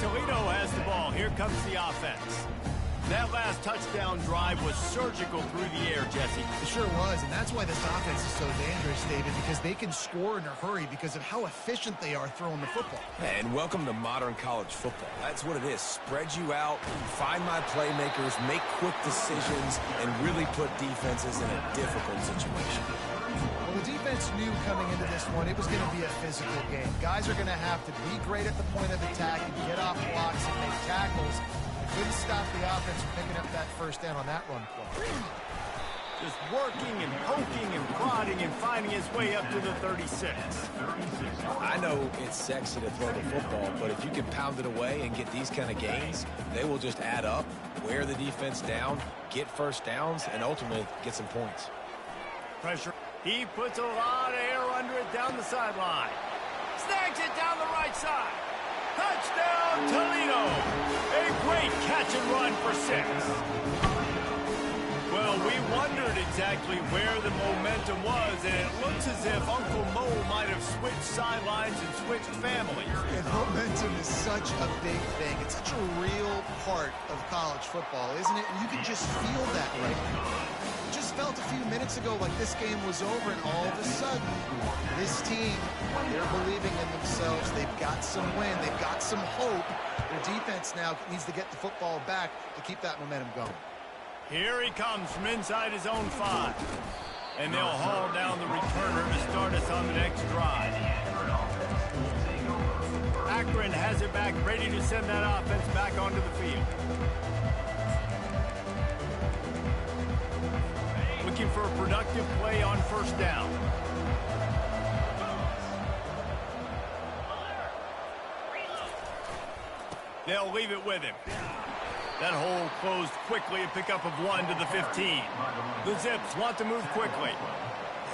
Speaker 1: Toledo has the ball. Here comes the offense. That last touchdown drive was surgical through the air, Jesse.
Speaker 2: It sure was, and that's why this offense is so dangerous, David, because they can score in a hurry because of how efficient they are throwing the football.
Speaker 3: And welcome to modern college football. That's what it is. Spread you out, find my playmakers, make quick decisions, and really put defenses in a difficult situation.
Speaker 2: Well, the defense knew coming into this one it was going to be a physical game. Guys are going to have to be great at the point of attack and get off blocks and make tackles. Couldn't stop the offense from picking up that 1st down on that run play.
Speaker 1: Just working and poking and prodding and finding his way up to the 36.
Speaker 3: I know it's sexy to throw the football, but if you can pound it away and get these kind of gains, they will just add up, wear the defense down, get 1st downs, and ultimately get some points.
Speaker 1: Pressure. He puts a lot of air under it down the sideline. Snags it down the right side. Touchdown, Toledo! A great catch and run for 6. Well, we wondered exactly where the momentum was, and it looks as if Uncle Mo might have switched sidelines and switched families.
Speaker 2: And momentum is such a big thing. It's such a real part of college football, isn't it? And you can just feel that right now. It just felt a few minutes ago like this game was over, and all of a sudden, this team, they're believing in themselves. They've got some wind. They've got some hope. Their defense now needs to get the football back to keep that momentum going.
Speaker 1: Here he comes from inside his own 5. And they'll haul down the returner to start us on the next drive. Akron has it back, ready to send that offense back onto the field. Looking for a productive play on 1st down. They'll leave it with him. That hole closed quickly, a pickup of 1 to the 15. The Zips want to move quickly.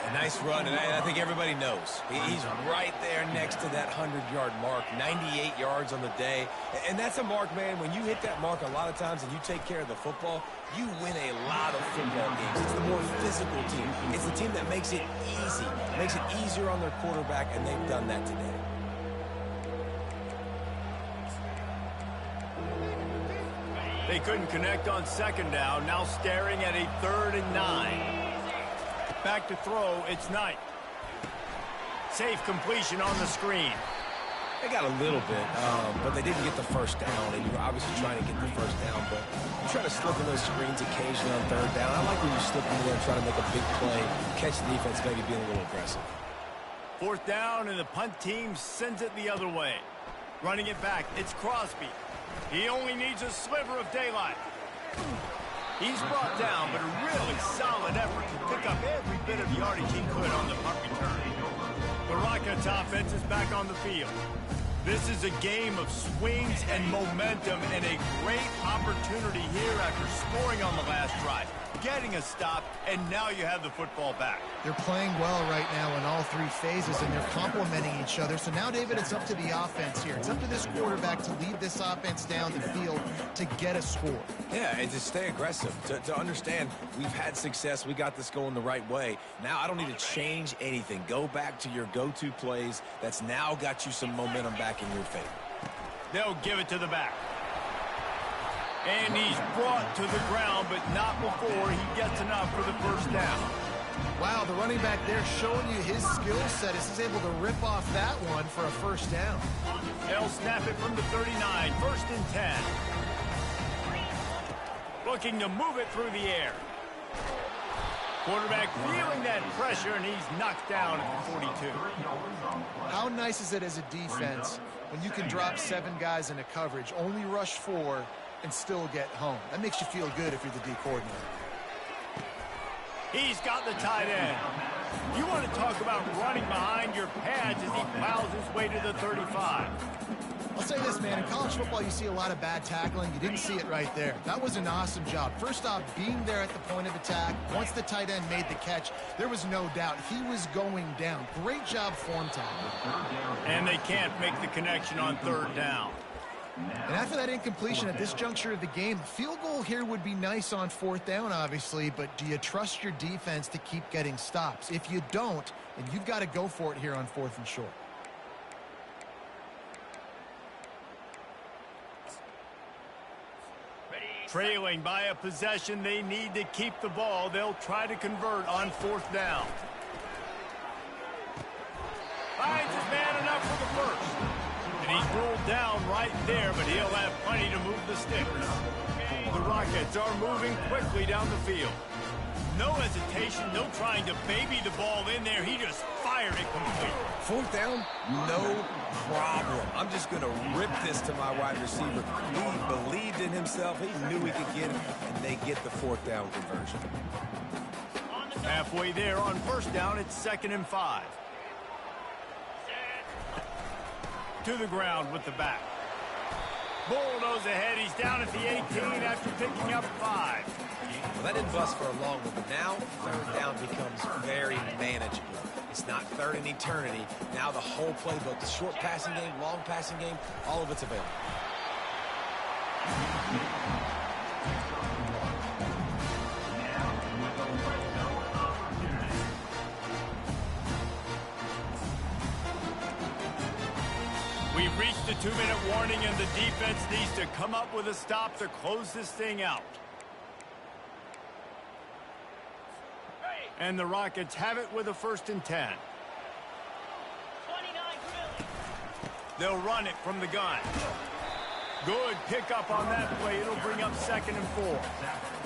Speaker 3: And Nice run, and I think everybody knows. He's right there next to that 100-yard mark, 98 yards on the day. And that's a mark, man, when you hit that mark a lot of times and you take care of the football, you win a lot of football games. It's the more physical team. It's the team that makes it easy, makes it easier on their quarterback, and they've done that today.
Speaker 1: They couldn't connect on second down, now staring at a 3rd and 9. Back to throw, it's Knight. Safe completion on the screen.
Speaker 3: They got a little bit, but they didn't get the first down, and you're obviously trying to get the first down, but you try to slip in those screens occasionally on 3rd down. I like when you slip in there and try to make a big play, catch the defense maybe being a little aggressive.
Speaker 1: 4th down, and the punt team sends it the other way. Running it back, it's Crosby. He only needs a sliver of daylight. He's brought down, but a really solid effort to pick up every bit of yardage he could on the punt return. The Rockets offense is back on the field. This is a game of swings and momentum, and a great opportunity here after scoring on the last drive, getting a stop, and now you have the football back.
Speaker 2: They're playing well right now in all 3 phases, and they're complementing each other. So now, David, it's up to the offense here. It's up to this quarterback to lead this offense down the field to get a score.
Speaker 3: Yeah, and to stay aggressive, to understand we've had success, we got this going the right way. Now I don't need to change anything. Go back to your go-to plays. That's now got you some momentum back in your favor.
Speaker 1: They'll give it to the back. And he's brought to the ground, but not before he gets enough for the first down.
Speaker 2: Wow, the running back there showing you his skill set as he's able to rip off that one for a first down.
Speaker 1: They'll snap it from the 39, 1st and 10. Looking to move it through the air. Quarterback feeling that pressure, and he's knocked down at the 42.
Speaker 2: How nice is it as a defense when you can drop 7 guys into coverage, only rush 4, and still get home? That makes you feel good if you're the D coordinator.
Speaker 1: He's got the tight end. You want to talk about running behind your pads as he plows his way to the 35.
Speaker 2: I'll say this, man. In college football, you see a lot of bad tackling. You didn't see it right there. That was an awesome job. First off, being there at the point of attack. Once the tight end made the catch, there was no doubt he was going down. Great job form time.
Speaker 1: And they can't make the connection on 3rd down.
Speaker 2: And after that incompletion at this juncture of the game, field goal here would be nice on 4th down, obviously, but do you trust your defense to keep getting stops? If you don't, then you've got to go for it here on 4th and short.
Speaker 1: Trailing by a possession, they need to keep the ball. They'll try to convert on 4th down. Finds his man enough for the first. And he's ruled down right there, but he'll have plenty to move the sticks. The Rockets are moving quickly down the field. No hesitation, no trying to baby the ball in there. He just fired it complete.
Speaker 3: 4th down, no problem. I'm just going to rip this to my wide receiver. He believed in himself. He knew he could get it, and they get the 4th down conversion.
Speaker 1: Halfway there on 1st down, it's 2nd and 5. To the ground with the back. Bulldoze ahead. He's down at the 18 after picking up 5.
Speaker 3: Well, that didn't bust for a long one, but now 3rd down becomes very manageable. It's not 3rd in eternity. Now the whole playbook, the short passing game, long passing game, all of it's available.
Speaker 1: We've reached the 2-minute warning, and the defense needs to come up with a stop to close this thing out. And the Rockets have it with a 1st and 10. They'll run it from the gun. Good pickup on that play. It'll bring up 2nd and 4.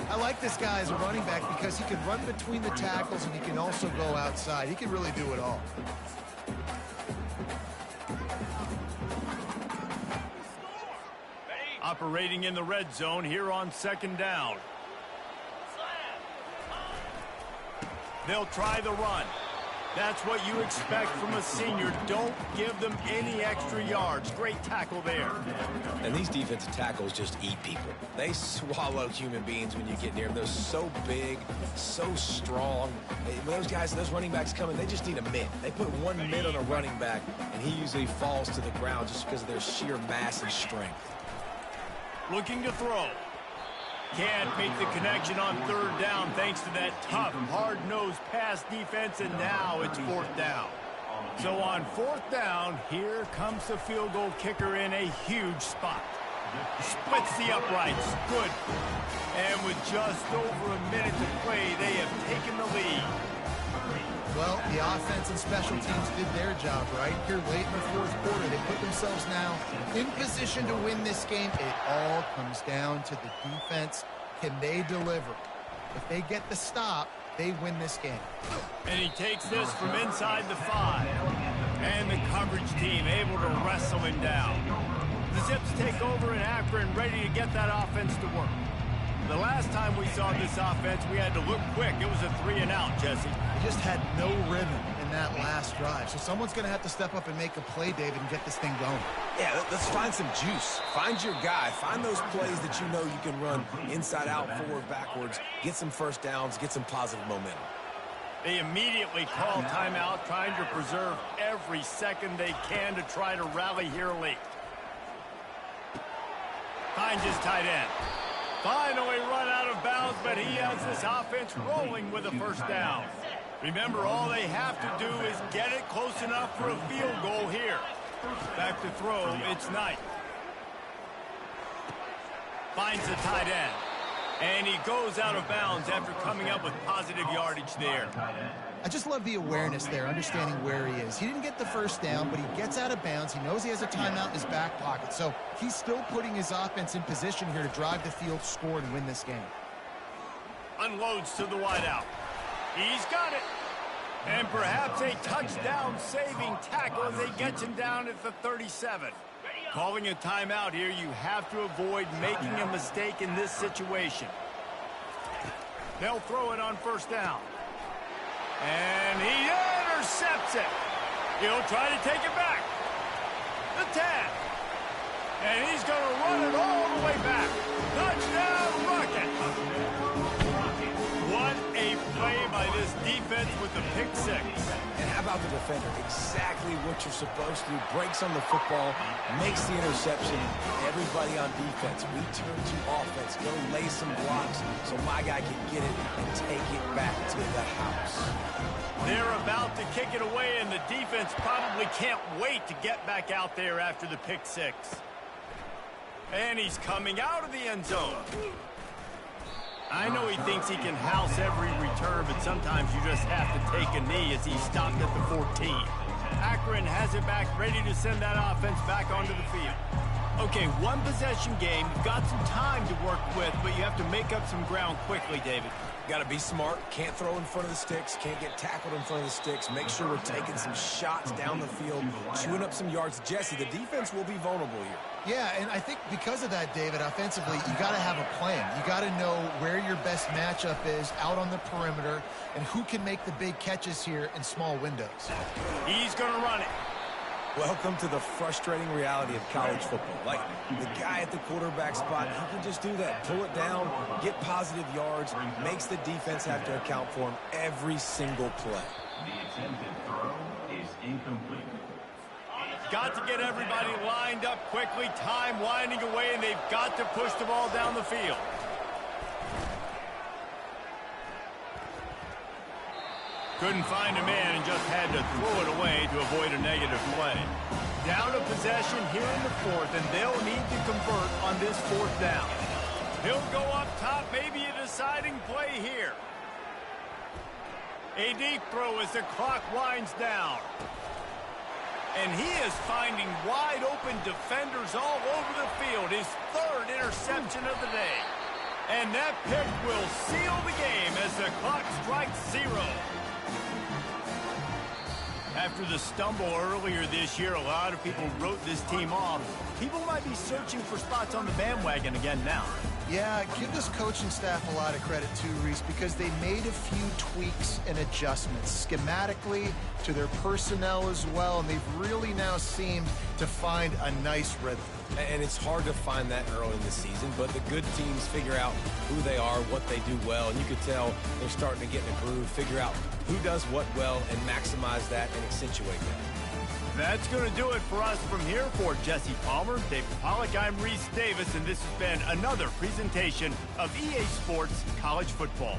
Speaker 2: I like this guy as a running back because he can run between the tackles and he can also go outside. He can really do it all.
Speaker 1: Operating in the red zone here on 2nd down. They'll try the run. That's what you expect from a senior. Don't give them any extra yards. Great tackle there.
Speaker 3: And these defensive tackles just eat people. They swallow human beings when you get near them. They're so big, so strong. When those guys, those running backs come in, they just need a mid. They put one mid on a running back, and he usually falls to the ground just because of their sheer mass and strength.
Speaker 1: Looking to throw. Can't make the connection on third down thanks to that tough, hard-nosed pass defense, and now it's fourth down. So on fourth down, here comes the field goal kicker in a huge spot. Splits the uprights. Good. And with just over a minute to play, they have taken the lead.
Speaker 2: Well, the offense and special teams did their job, right? Here late in the fourth quarter, they put themselves now in position to win this game. It all comes down to the defense. Can they deliver? If they get the stop, they win this game.
Speaker 1: And he takes this from inside the 5. And the coverage team able to wrestle him down. The Zips take over in Akron, ready to get that offense to work. The last time we saw this offense, we had to look quick. It was a 3-and-out, Jesse.
Speaker 2: They just had no rhythm in that last drive. So someone's going to have to step up and make a play, David, and get this thing going.
Speaker 3: Yeah, let's find some juice. Find your guy. Find those plays that you know you can run inside out, forward, backwards. Get some first downs. Get some positive momentum.
Speaker 1: They immediately call timeout, trying to preserve every second they can to try to rally here late. Finds his tight end. Finally run out of bounds, but he has this offense rolling with a first down. Remember, all they have to do is get it close enough for a field goal here. Back to throw, it's Knight. Finds the tight end. And he goes out of bounds after coming up with positive yardage there.
Speaker 2: I just love the awareness there, understanding where he is. He didn't get the first down, but he gets out of bounds. He knows he has a timeout in his back pocket. So he's still putting his offense in position here to drive the field, score, and win this game.
Speaker 1: Unloads to the wideout. He's got it. And perhaps a touchdown-saving tackle as they get him down at the 37. Calling a timeout here, you have to avoid making a mistake in this situation. They'll throw it on first down. And he intercepts it. He'll try to take it back. The 10. And he's going to run it all the way back. Touchdown, Rocket. What a play by this defense with the pick six.
Speaker 3: And how about the defender? Exactly what you're supposed to do. Breaks on the football, makes the interception. Everybody on defense, we turn to offense. Go lay some blocks so my guy can get it and take it back to the house.
Speaker 1: They're about to kick it away, and the defense probably can't wait to get back out there after the pick six. And he's coming out of the end zone. I know he thinks he can house every return, but sometimes you just have to take a knee as he stopped at the 14. Akron has it back, ready to send that offense back onto the field. Okay, one possession game. You've got some time to work with, but you have to make up some ground quickly, David.
Speaker 3: Got to be smart. Can't throw in front of the sticks. Can't get tackled in front of the sticks. Make sure we're taking some shots down the field, chewing up some yards. Jesse, the defense will be vulnerable here.
Speaker 2: Yeah, and I think because of that, David, offensively, you got to have a plan. You got to know where your best matchup is out on the perimeter and who can make the big catches here in small windows.
Speaker 1: He's going to run it.
Speaker 3: Welcome to the frustrating reality of college football. Like, the guy at the quarterback spot, he can just do that. Pull it down, get positive yards, makes the defense have to account for him every single play.
Speaker 4: The attempted throw is incomplete.
Speaker 1: Got to get everybody lined up quickly. Time winding away, and they've got to push the ball down the field. Couldn't find a man and just had to throw it away to avoid a negative play. Down to possession here in the fourth, and they'll need to convert on this fourth down. He'll go up top, maybe a deciding play here. A deep throw as the clock winds down. And he is finding wide open defenders all over the field. His third interception of the day. And that pick will seal the game as the clock strikes 0. After the stumble earlier this year, a lot of people wrote this team off. People might be searching for spots on the bandwagon again now.
Speaker 2: Yeah, give this coaching staff a lot of credit too, Reese, because they made a few tweaks and adjustments schematically to their personnel as well, and they've really now seemed to find a nice rhythm.
Speaker 3: And it's hard to find that early in the season, but the good teams figure out who they are, what they do well, and you could tell they're starting to get in a groove, figure out who does what well, and maximize that and accentuate that.
Speaker 1: That's going to do it for us from here. For Jesse Palmer, David Pollack, I'm Reese Davis, and this has been another presentation of EA Sports College Football.